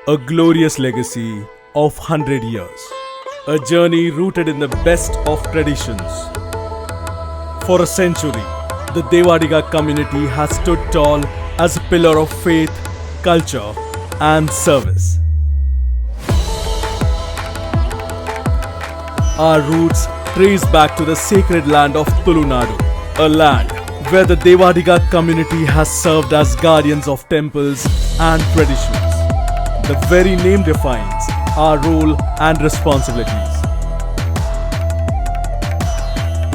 A glorious legacy of 100 years. A journey rooted in the best of traditions. For a century, the Devadiga community has stood tall as a pillar of faith, culture, and service. Our roots trace back to the sacred land of Tulunadu, a land where the Devadiga community has served as guardians of temples and traditions. The very name defines our role and responsibilities.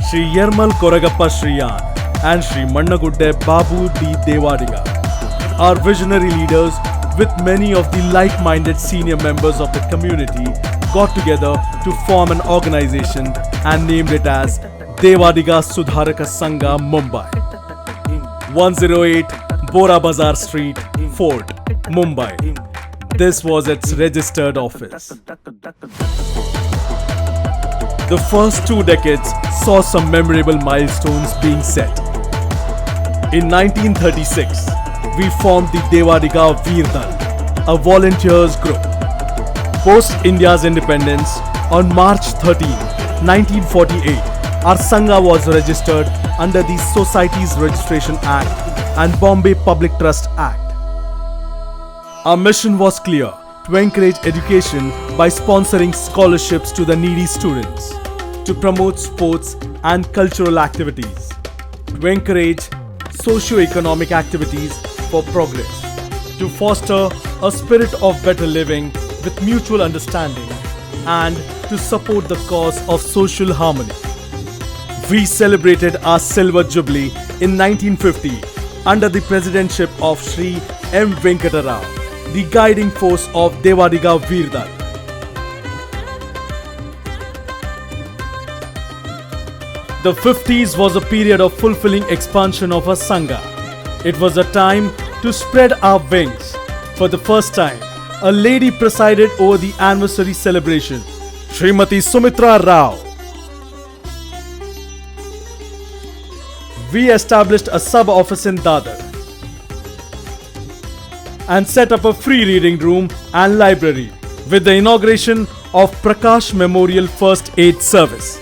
Shri Yermal Koragappa Shriyan and Shri Mannagudde Babu D. Devadiga are visionary leaders with many of the like-minded senior members of the community got together to form an organization and named it as Devadiga Sangha Mumbai. 108 Bora Bazar Street, Fort, Mumbai. This was its registered office. The first 2 decades saw some memorable milestones being set. In 1936, we formed the Devadiga Veerdal, a volunteers group. Post India's independence, on March 13, 1948, our Sangha was registered under the Societies Registration Act and Bombay Public Trust Act. Our mission was clear: to encourage education by sponsoring scholarships to the needy students, to promote sports and cultural activities, to encourage socio-economic activities for progress, to foster a spirit of better living with mutual understanding, and to support the cause of social harmony. We celebrated our Silver Jubilee in 1950 under the presidency of Shri M. Venkata Rao, the guiding force of Devadiga Veerdal. The 50s was a period of fulfilling expansion of our Sangha. It was a time to spread our wings. For the first time, a lady presided over the anniversary celebration, Srimati Sumitra Rao. We established a sub-office in Dadar and set up a free reading room and library with the inauguration of Prakash Memorial First Aid Service.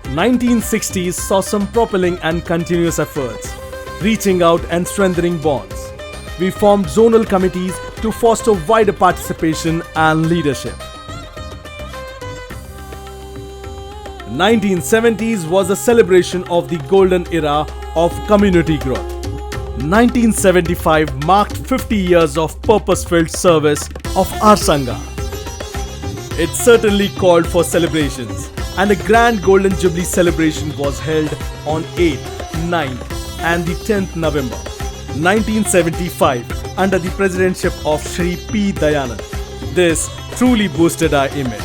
1960s saw some propelling and continuous efforts, reaching out and strengthening bonds. We formed zonal committees to foster wider participation and leadership. 1970s was a celebration of the golden era of community growth. 1975 marked 50 years of purpose-filled service of our Sangha. It certainly called for celebrations, and a grand Golden Jubilee celebration was held on 8th, 9th and the 10th November 1975 under the presidency of Shri P. Dayanand. This truly boosted our image.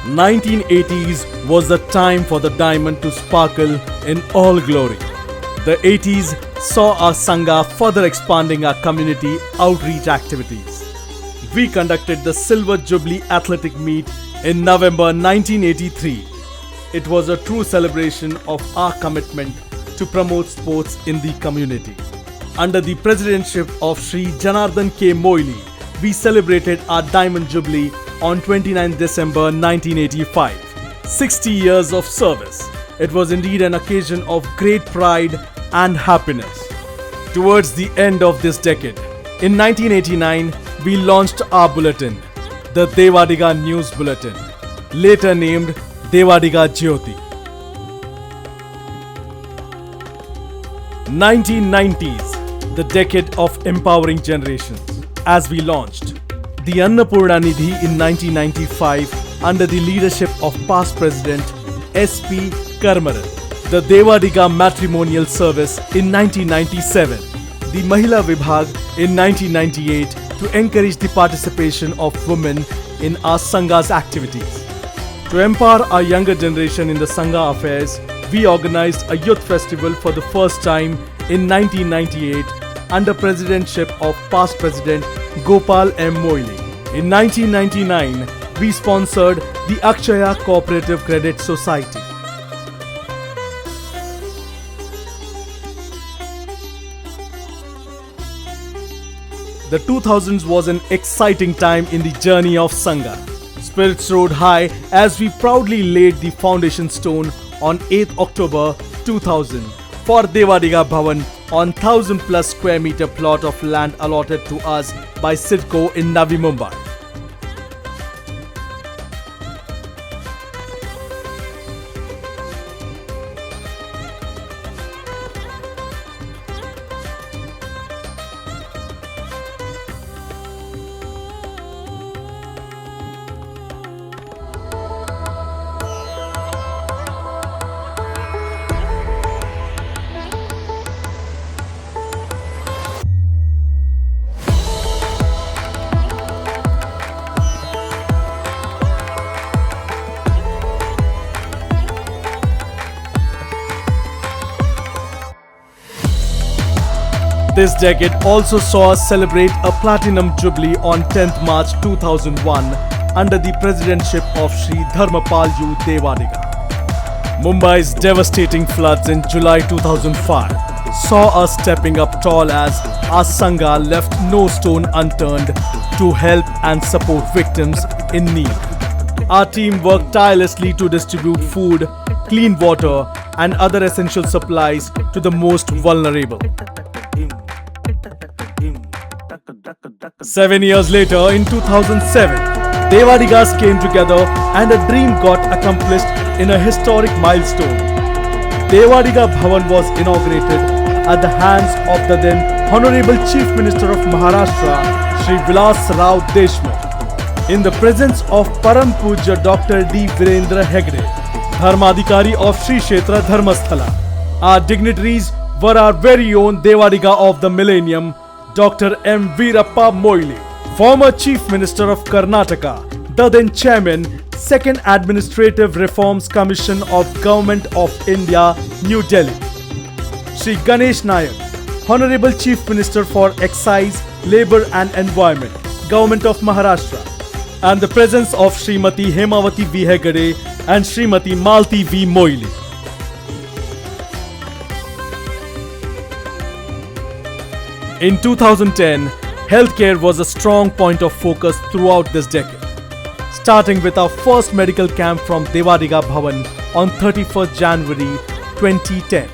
1980s was the time for the diamond to sparkle in all glory. The 80s saw our Sangha further expanding our community outreach activities. We conducted the Silver Jubilee Athletic Meet in November 1983. It was a true celebration of our commitment to promote sports in the community. Under the presidency of Shri Janardhan K. Moily, we celebrated our Diamond Jubilee on 29 December 1985. 60 years of service. It was indeed an occasion of great pride and happiness. Towards the end of this decade, in 1989, we launched our bulletin, the Devadiga News Bulletin, later named Devadiga Jyoti. 1990s, the decade of empowering generations, as we launched the Annapurna Nidhi in 1995 under the leadership of past President S.P. Karmaran, the Devadiga Matrimonial Service in 1997, the Mahila Vibhag in 1998 to encourage the participation of women in our Sangha's activities. To empower our younger generation in the Sangha affairs, we organized a youth festival for the first time in 1998 under presidentship of past President Gopal M. Moily. In 1999, we sponsored the Akshaya Cooperative Credit Society. The 2000s was an exciting time in the journey of Sangha. Spirits rode high as we proudly laid the foundation stone on 8th October 2000 for Devadiga Bhavan on 1000 plus square meter plot of land allotted to us by Sidco in Navi Mumbai. This decade also saw us celebrate a Platinum Jubilee on 10th March 2001 under the presidency of Shri Dharmapal U. Devadiga. Mumbai's devastating floods in July 2005 saw us stepping up tall as our Sangha left no stone unturned to help and support victims in need. Our team worked tirelessly to distribute food, clean water and other essential supplies to the most vulnerable. 7 years later, in 2007, Devadigas came together and a dream got accomplished in a historic milestone. Devadiga Bhavan was inaugurated at the hands of the then Honorable Chief Minister of Maharashtra, Shri Vilas Rao Deshmukh, in the presence of Param Pujya Dr. D. Virendra Hegde, Dharmadhikari of Shri Kshetra Dharmasthala. Our dignitaries were our very own Devadiga of the Millennium, Dr. M. Veerappa Moily, former Chief Minister of Karnataka, the then Chairman, 2nd Administrative Reforms Commission of Government of India, New Delhi. Shri Ganesh Nayak, Honorable Chief Minister for Excise, Labour and Environment, Government of Maharashtra, and the presence of Srimati Hemavati V. Hegde and Srimati Malti V. Moily. In 2010, healthcare was a strong point of focus throughout this decade, starting with our first medical camp from Devadiga Bhavan on 31st January 2010.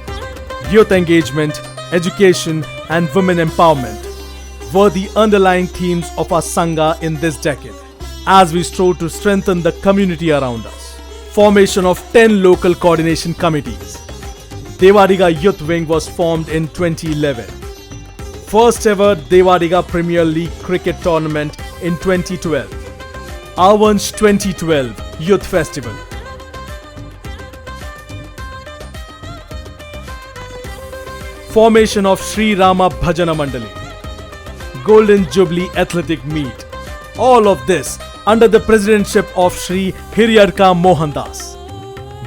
Youth engagement, education and women empowerment were the underlying themes of our Sangha in this decade, as we strove to strengthen the community around us. Formation of 10 local coordination committees. Devadiga Youth Wing was formed in 2011. First ever Devadiga Premier League cricket tournament in 2012. Avansh 2012 Youth Festival. Formation of Sri Rama Bhajana Mandali. Golden Jubilee Athletic Meet. All of this under the presidency of Sri Hiriyarka Mohandas.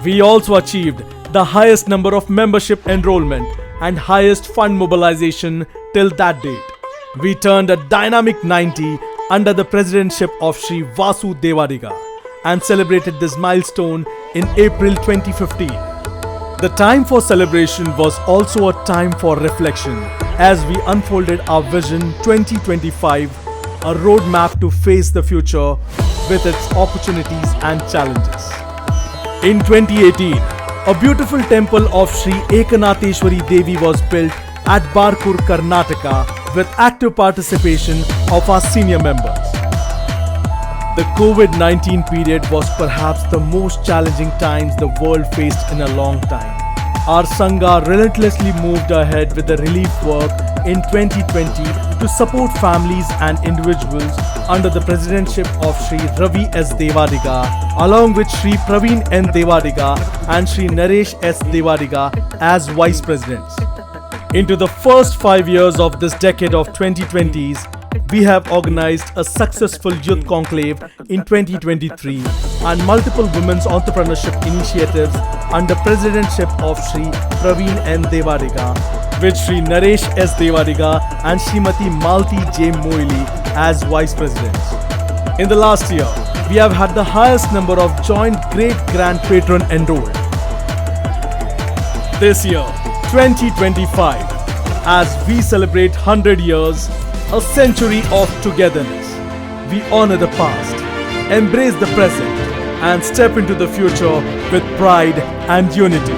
We also achieved the highest number of membership enrollment and highest fund mobilization till that date. We turned a dynamic 90 under the presidency of Shri Vasu Devadiga and celebrated this milestone in April 2015. The time for celebration was also a time for reflection as we unfolded our Vision 2025, a roadmap to face the future with its opportunities and challenges. In 2018, a beautiful temple of Shri Ekanatheshwari Devi was built at Barkur, Karnataka with active participation of our senior members. The COVID-19 period was perhaps the most challenging times the world faced in a long time. Our Sangha relentlessly moved ahead with the relief work in 2020 to support families and individuals under the presidency of Shri Ravi S. Devadiga, along with Shri Praveen N. Devadiga and Shri Naresh S. Devadiga as Vice Presidents. Into the first 5 years of this decade of 2020s, we have organized a successful youth conclave in 2023 and multiple women's entrepreneurship initiatives under presidency of Shri Praveen N. Devadiga, with Shri Naresh S. Devadiga and Srimati Malti J. Moily as Vice Presidents. In the last year, we have had the highest number of joint great grand patron enrolled. This year, 2025, as we celebrate 100 years, a century of togetherness, we honor the past, embrace the present, and step into the future with pride and unity.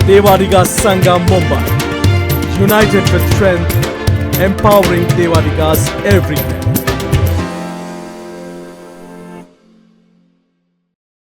Devadiga Sangha, Mumbai, united with strength, empowering Devadigas everywhere.